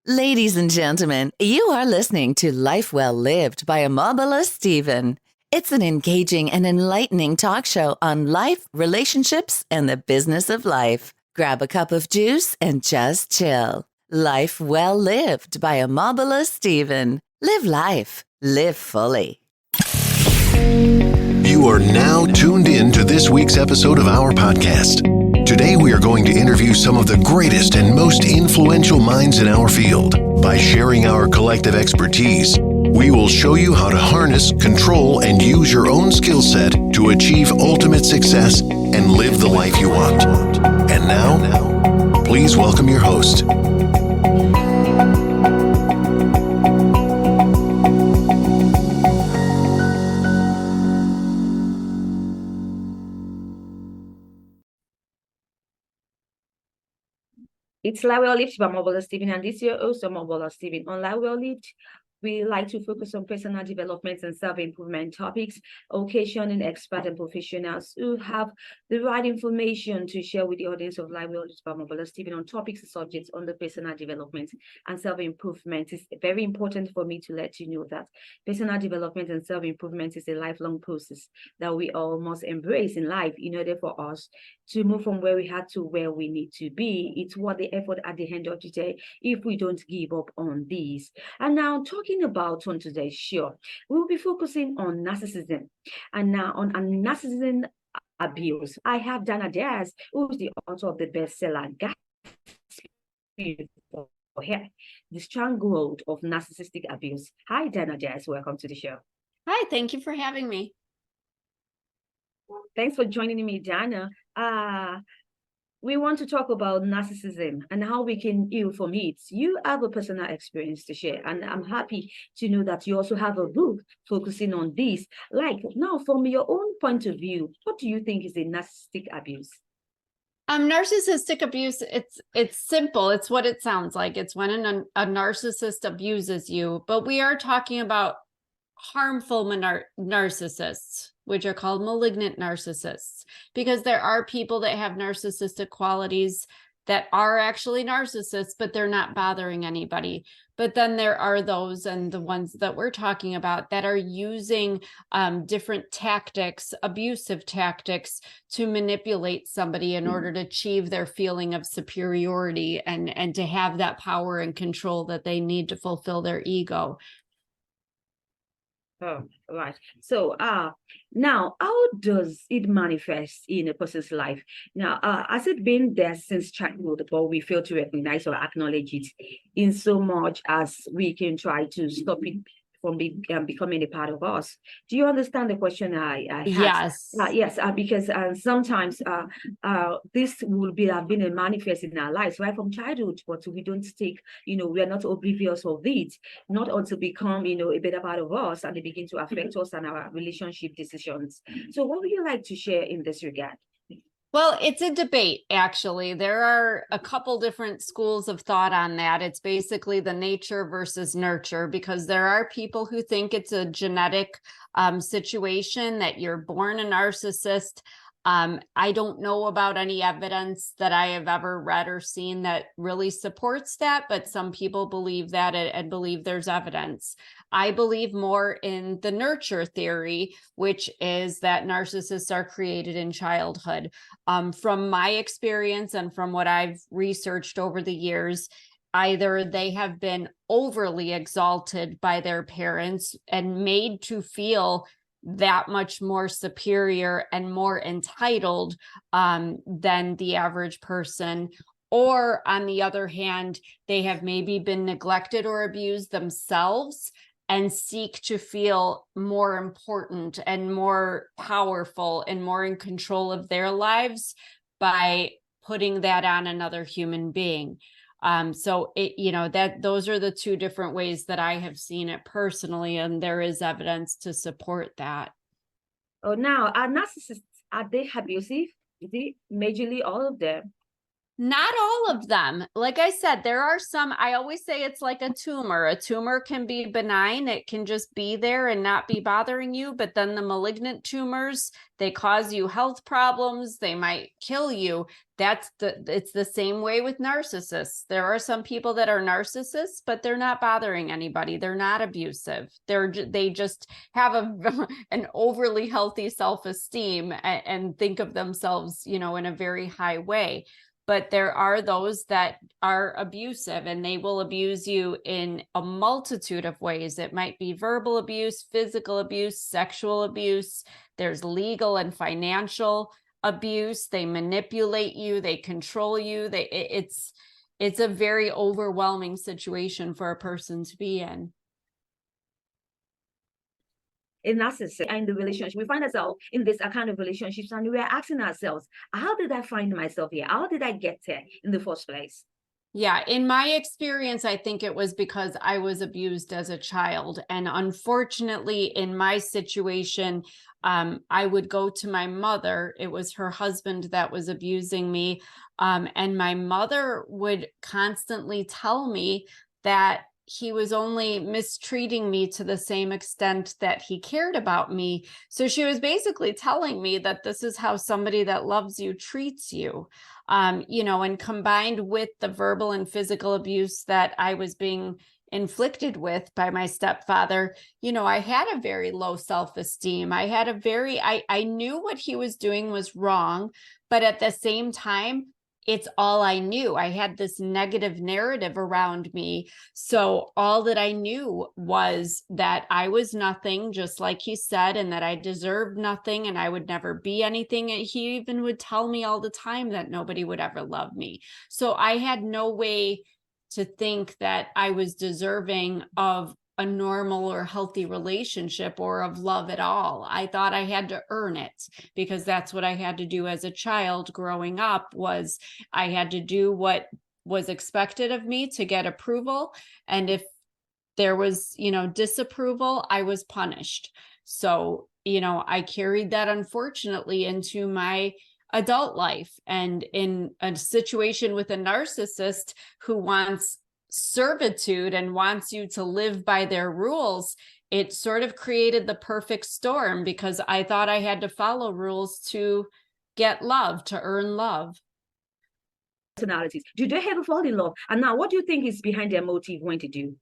Ladies and gentlemen, you are listening to Life Well Lived by Omobola Stephen. It's an engaging and enlightening talk show on life, relationships, and the business of life. Grab a cup of juice and just chill. Life Well Lived by Omobola Stephen. Live life. Live fully. You are now tuned in to this week's episode of our podcast. Today we are going to interview some of the greatest and most influential minds in our field. By sharing our collective expertise, we will show you how to harness, control, and use your own skill set to achieve ultimate success and live the life you want. And now, please welcome your host. It's Life Well Lived by Omobola Stephen, and this year also Omobola Stephen. On Life Well Lived, we like to focus on personal development and self-improvement topics, occasioning experts and professionals who have the right information to share with the audience of Life Well Lived by Omobola Stephen on topics and subjects on the personal development and self-improvement. It's very important for me to let you know that personal development and self-improvement is a lifelong process that we all must embrace in life in order for us to move from where we had to where we need to be. It's worth the effort at the end of the day if we don't give up on these. And now talking about on today's show, we'll be focusing on narcissism. And now on narcissism abuse, I have Diaz, who is the author of the bestseller GASPING for AIR, The Stranglehold of Narcissistic Abuse. Hi, Diaz. Welcome to the show. Hi, thank you for having me. Thanks for joining me, Dana. We want to talk about narcissism and how we can heal from it. You have a personal experience to share, and I'm happy to know that you also have a book focusing on this. Like now, from your own point of view, what do you think is a narcissistic abuse? Narcissistic abuse, it's simple. It's what it sounds like. It's when a narcissist abuses you, but we are talking about harmful narcissists, which are called malignant narcissists, because there are people that have narcissistic qualities that are actually narcissists, but they're not bothering anybody. But then there are those, and the ones that we're talking about, that are using different tactics, abusive tactics, to manipulate somebody in order to achieve their feeling of superiority and to have that power and control that they need to fulfill their ego. Oh, right. So, now, how does it manifest in a person's life? Now, has it been there since childhood, but we fail to recognize or acknowledge it in so much as we can try to stop it from becoming a part of us? Do you understand the question I had? Yes. Yes, because sometimes this will have been a manifest in our lives right from childhood, but we don't take, we are not oblivious of it, not until become, a better part of us, and they begin to affect us and our relationship decisions. So what would you like to share in this regard? Well, it's a debate, actually. There are a couple different schools of thought on that. It's basically the nature versus nurture, because there are people who think it's a genetic situation, that you're born a narcissist. I don't know about any evidence that I have ever read or seen that really supports that, but some people believe that and believe there's evidence. I believe more in the nurture theory, which is that narcissists are created in childhood. From my experience and from what I've researched over the years, either they have been overly exalted by their parents and made to feel that much more superior and more entitled than the average person. Or on the other hand, they have maybe been neglected or abused themselves and seek to feel more important and more powerful and more in control of their lives by putting that on another human being. So those are the two different ways that I have seen it personally, and there is evidence to support that. Oh, now, are narcissists, are they abusive? Is it majorly all of them? Not all of them. Like I said, there are some, I always say it's like a tumor. A tumor can be benign. It can just be there and not be bothering you. But then the malignant tumors, they cause you health problems. They might kill you. It's the same way with narcissists. There are some people that are narcissists, but they're not bothering anybody. They're not abusive. They just have an overly healthy self-esteem and think of themselves, in a very high way. But there are those that are abusive, and they will abuse you in a multitude of ways. It might be verbal abuse, physical abuse, sexual abuse. There's legal and financial abuse. They manipulate you. They control you. It's a very overwhelming situation for a person to be in. In narcissism and the relationship, we find ourselves in this kind of relationships, and we're asking ourselves, how did I find myself here? How did I get here in the first place? Yeah, in my experience, I think it was because I was abused as a child. And unfortunately, in my situation, I would go to my mother. It was her husband that was abusing me. And my mother would constantly tell me that he was only mistreating me to the same extent that he cared about me. So she was basically telling me that this is how somebody that loves you treats you. And combined with the verbal and physical abuse that I was being inflicted with by my stepfather, I had a very low self-esteem. I knew what he was doing was wrong, but at the same time, it's all I knew. I had this negative narrative around me. So all that I knew was that I was nothing, just like he said, and that I deserved nothing and I would never be anything. And he even would tell me all the time that nobody would ever love me. So I had no way to think that I was deserving of a normal or healthy relationship or of love at all. I thought I had to earn it, because that's what I had to do as a child growing up. Was I had to do what was expected of me to get approval. And if there was, disapproval, I was punished. So, I carried that unfortunately into my adult life. And in a situation with a narcissist who wants servitude and wants you to live by their rules, it sort of created the perfect storm, because I thought I had to follow rules to get love, to earn love. Personalities, do they ever fall in love? And now, what do you think is behind their motive when to do?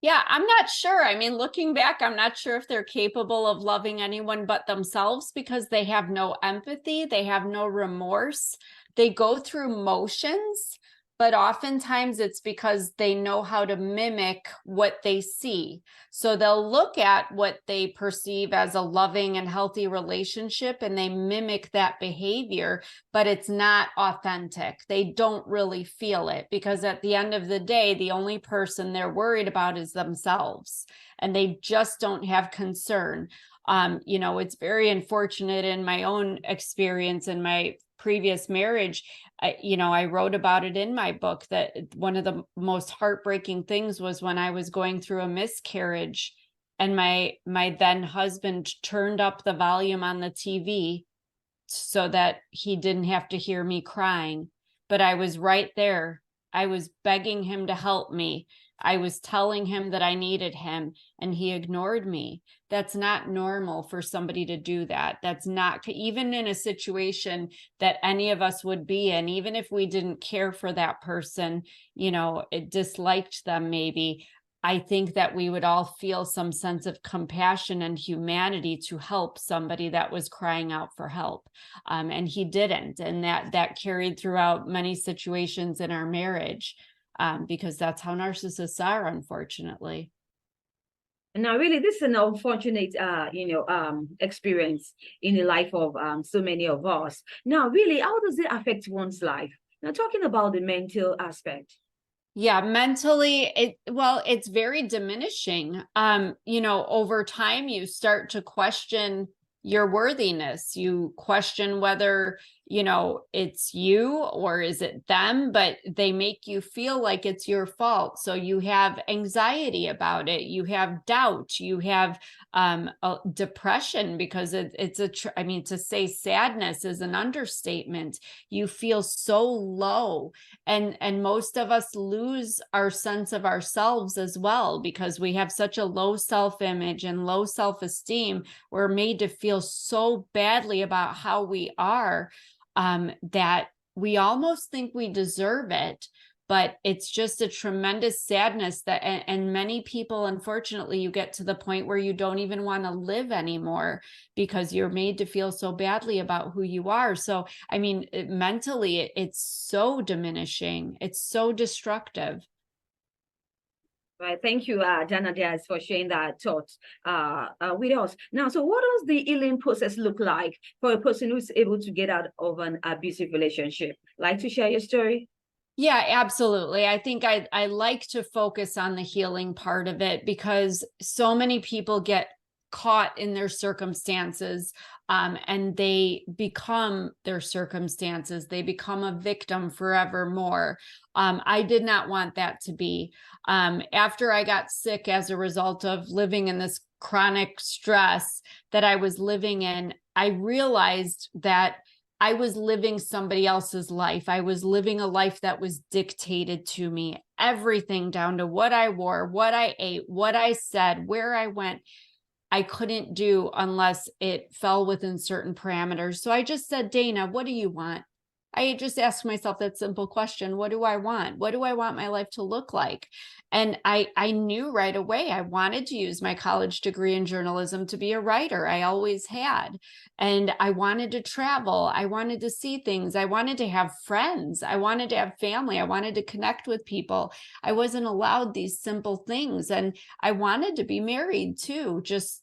Yeah, I'm not sure. I mean, looking back, I'm not sure if they're capable of loving anyone but themselves, because they have no empathy. They have no remorse. They go through motions, but oftentimes it's because they know how to mimic what they see. So they'll look at what they perceive as a loving and healthy relationship, and they mimic that behavior, but it's not authentic. They don't really feel it, because at the end of the day, the only person they're worried about is themselves, and they just don't have concern. It's very unfortunate in my own experience in my previous marriage. I wrote about it in my book that one of the most heartbreaking things was when I was going through a miscarriage, and my then husband turned up the volume on the TV so that he didn't have to hear me crying. But I was right there. I was begging him to help me. I was telling him that I needed him, and he ignored me. That's not normal for somebody to do that. That's not, even in a situation that any of us would be in, even if we didn't care for that person, it disliked them maybe. I think that we would all feel some sense of compassion and humanity to help somebody that was crying out for help. And he didn't. And that carried throughout many situations in our marriage, because that's how narcissists are, unfortunately. Now, really, this is an unfortunate, experience in the life of so many of us. Now, really, how does it affect one's life? Now, talking about the mental aspect. Yeah, mentally, it's very diminishing. Over time, you start to question your worthiness. You question whether, you know, it's you or is it them, but they make you feel like it's your fault. So you have anxiety about it. You have doubt. You have depression, because I mean, to say sadness is an understatement. You feel so low, and most of us lose our sense of ourselves as well, because we have such a low self-image and low self-esteem. We're made to feel so badly about how we are, that we almost think we deserve it. But it's just a tremendous sadness that, and many people, unfortunately, you get to the point where you don't even want to live anymore because you're made to feel so badly about who you are. So, I mean, mentally, it's so diminishing. It's so destructive. Right. Thank you, Jana Diaz, for sharing that thought with us. Now, so what does the healing process look like for a person who's able to get out of an abusive relationship? Like to share your story? Yeah, absolutely. I think I like to focus on the healing part of it, because so many people get caught in their circumstances, and they become their circumstances. They become a victim forevermore. I did not want that to be. After I got sick as a result of living in this chronic stress that I was living in, I realized that I was living somebody else's life. I was living a life that was dictated to me, everything down to what I wore, what I ate, what I said, where I went. I couldn't do unless it fell within certain parameters. So I just said, Dana, what do you want? I just asked myself that simple question. What do I want? What do I want my life to look like? And I knew right away I wanted to use my college degree in journalism to be a writer. I always had. And I wanted to travel. I wanted to see things. I wanted to have friends. I wanted to have family. I wanted to connect with people. I wasn't allowed these simple things. And I wanted to be married too, just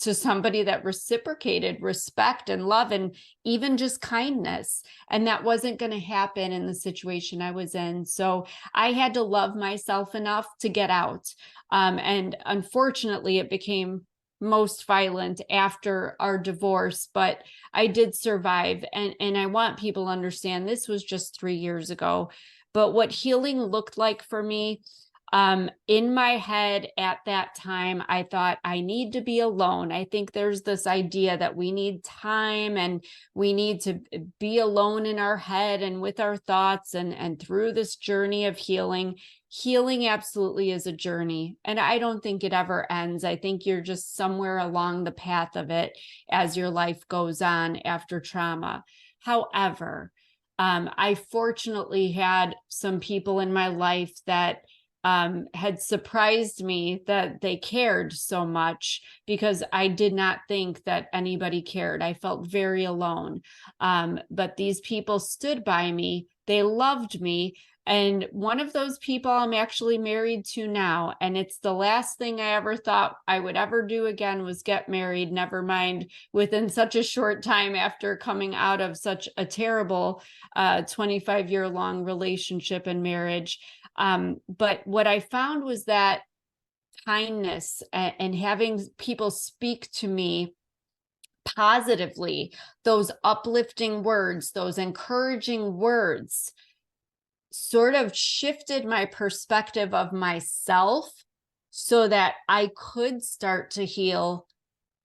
to somebody that reciprocated respect and love and even just kindness. And that wasn't going to happen in the situation I was in. So I had to love myself enough to get out. And unfortunately, it became most violent after our divorce, but I did survive. And I want people to understand this was just 3 years ago. But what healing looked like for me, in my head at that time, I thought I need to be alone. I think there's this idea that we need time and we need to be alone in our head and with our thoughts, and through this journey of healing. Healing absolutely is a journey, and I don't think it ever ends. I think you're just somewhere along the path of it as your life goes on after trauma. However, I fortunately had some people in my life that had surprised me that they cared so much, because I did not think that anybody cared. I felt very alone. But these people stood by me. They loved me. And one of those people I'm actually married to now. And it's the last thing I ever thought I would ever do again was get married, never mind within such a short time after coming out of such a terrible 25-year-long relationship and marriage. But what I found was that kindness and having people speak to me positively, those uplifting words, those encouraging words, sort of shifted my perspective of myself so that I could start to heal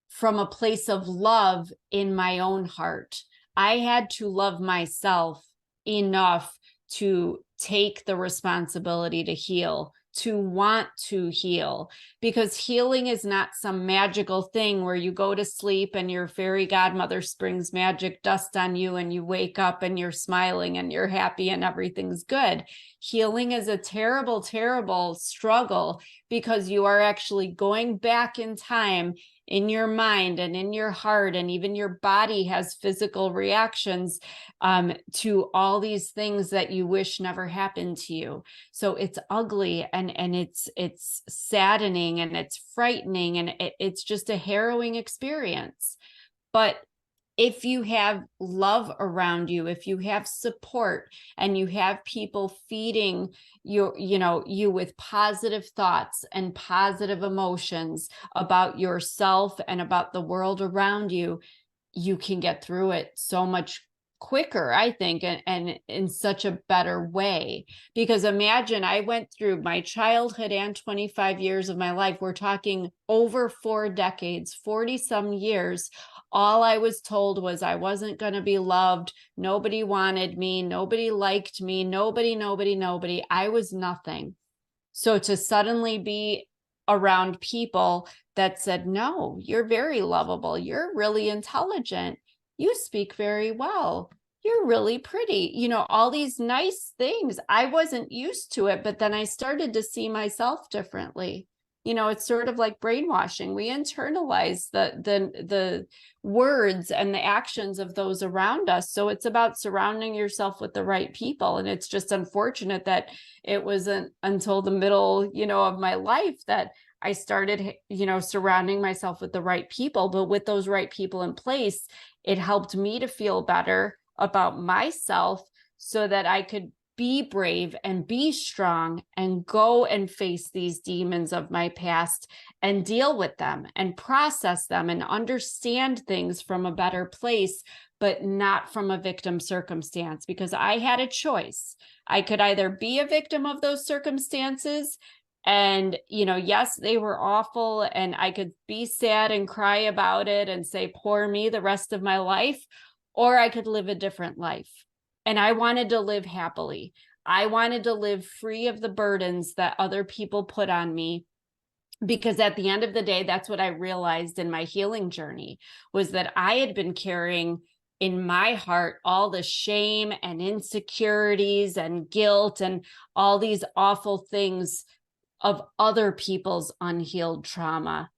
from a place of love in my own heart. I had to love myself enough to take the responsibility to heal, to want to heal, because healing is not some magical thing where you go to sleep and your fairy godmother springs magic dust on you and you wake up and you're smiling and you're happy and everything's good. Healing is a terrible, terrible struggle, because you are actually going back in time in your mind and in your heart, and even your body has physical reactions to all these things that you wish never happened to you. So it's ugly, and it's saddening, and it's frightening, and it's just a harrowing experience. But if you have love around you, if you have support, and you have people feeding you with positive thoughts and positive emotions about yourself and about the world around you, you can get through it so much quicker, I think, and in such a better way. Because imagine, I went through my childhood and 25 years of my life. We're talking over 4 decades, 40 some years. All I was told was I wasn't going to be loved. Nobody wanted me. Nobody liked me. Nobody. I was nothing. So to suddenly be around people that said, no, you're very lovable. You're really intelligent. You speak very well. You're really pretty. You know, all these nice things. I wasn't used to it, but then I started to see myself differently. You know, it's sort of like brainwashing. We internalize the words and the actions of those around us. So it's about surrounding yourself with the right people. And it's just unfortunate that it wasn't until the middle, you know, of my life that I started, you know, surrounding myself with the right people. But with those right people in place, it helped me to feel better about myself so that I could be brave and be strong and go and face these demons of my past and deal with them and process them and understand things from a better place, but not from a victim circumstance, because I had a choice. I could either be a victim of those circumstances and, you know, yes, they were awful and I could be sad and cry about it and say, poor me the rest of my life, or I could live a different life. And I wanted to live happily. I wanted to live free of the burdens that other people put on me, because at the end of the day, that's what I realized in my healing journey, was that I had been carrying in my heart all the shame and insecurities and guilt and all these awful things of other people's unhealed trauma.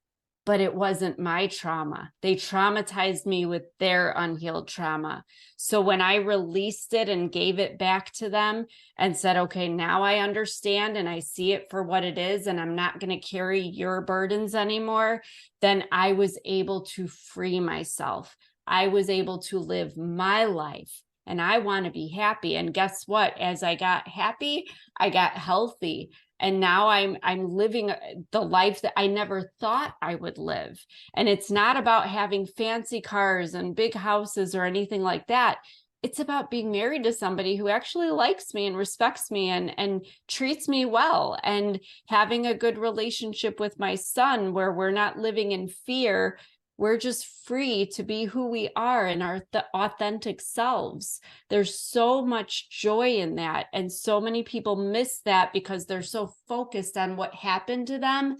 But it wasn't my trauma. They traumatized me with their unhealed trauma. So when I released it and gave it back to them and said, okay, now I understand and I see it for what it is, and I'm not going to carry your burdens anymore, then I was able to free myself. I was able to live my life, and I want to be happy. And guess what? As I got happy, I got healthy. And now I'm living the life that I never thought I would live. And it's not about having fancy cars and big houses or anything like that. It's about being married to somebody who actually likes me and respects me and treats me well, and having a good relationship with my son where we're not living in fear. We're just free to be who we are and the authentic selves. There's so much joy in that. And so many people miss that because they're so focused on what happened to them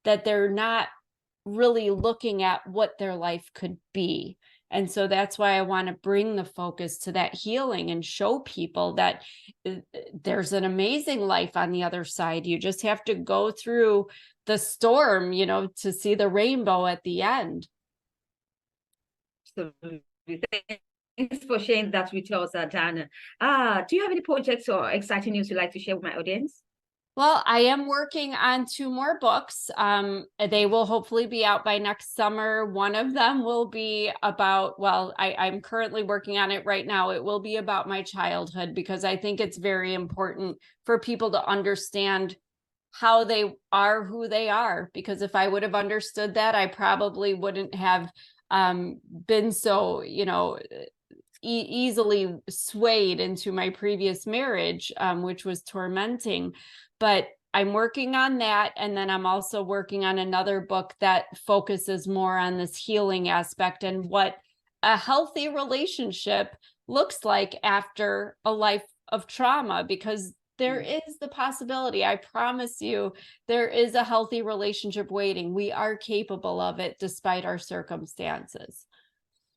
that they're not really looking at what their life could be. And so that's why I want to bring the focus to that healing and show people that there's an amazing life on the other side. You just have to go through the storm, you know, to see the rainbow at the end. So thanks for sharing that with us, Dana. Do you have any projects or exciting news you'd like to share with my audience? Well, I am working on 2 more books. They will hopefully be out by next summer. One of them will be about, well, I'm currently working on it right now. It will be about my childhood, because I think it's very important for people to understand how they are who they are. Because if I would have understood that, I probably wouldn't have been so, you know, easily swayed into my previous marriage, which was tormenting. But I'm working on that. And then I'm also working on another book that focuses more on this healing aspect and what a healthy relationship looks like after a life of trauma, because there is the possibility, I promise you, there is a healthy relationship waiting. We are capable of it despite our circumstances.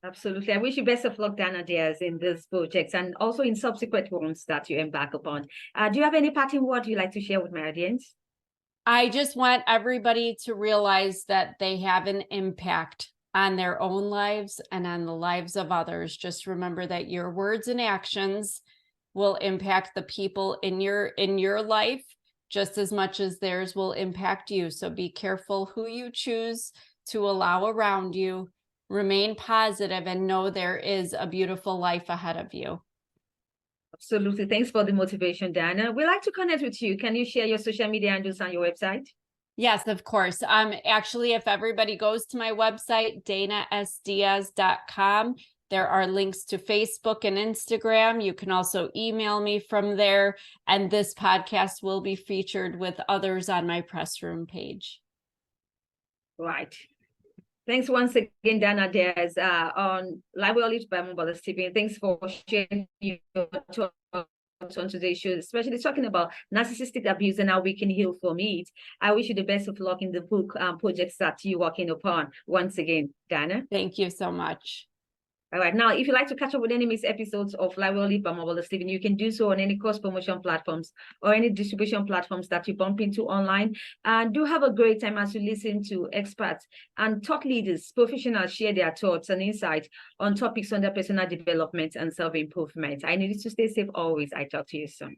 Absolutely. I wish you best of luck, Dana Diaz, in this project and also in subsequent ones that you embark upon. Do you have any parting word you'd like to share with my audience? I just want everybody to realize that they have an impact on their own lives and on the lives of others. Just remember that your words and actions will impact the people in your life just as much as theirs will impact you. So be careful who you choose to allow around you. Remain positive and know there is a beautiful life ahead of you. Absolutely. Thanks for the motivation, Dana. We'd like to connect with you. Can you share your social media handles on your website? Yes, of course. Actually, if everybody goes to my website, danasdiaz.com, There are links to Facebook and Instagram. You can also email me from there. And this podcast will be featured with others on my press room page. Right. Thanks once again, Dana Diaz, on Live Well Lived by Omobola Stephen. Thanks for sharing your thoughts on today's show, especially talking about narcissistic abuse and how we can heal from it. I wish you the best of luck in the book projects that you're working upon. Once again, Dana. Thank you so much. All right. Now, if you'd like to catch up with any missed episodes of Live Well Lived by Omobola Stephen, you can do so on any cross promotion platforms or any distribution platforms that you bump into online. And do have a great time as you listen to experts and thought leaders, professionals share their thoughts and insights on topics under personal development and self-improvement. I need you to stay safe always. I talk to you soon.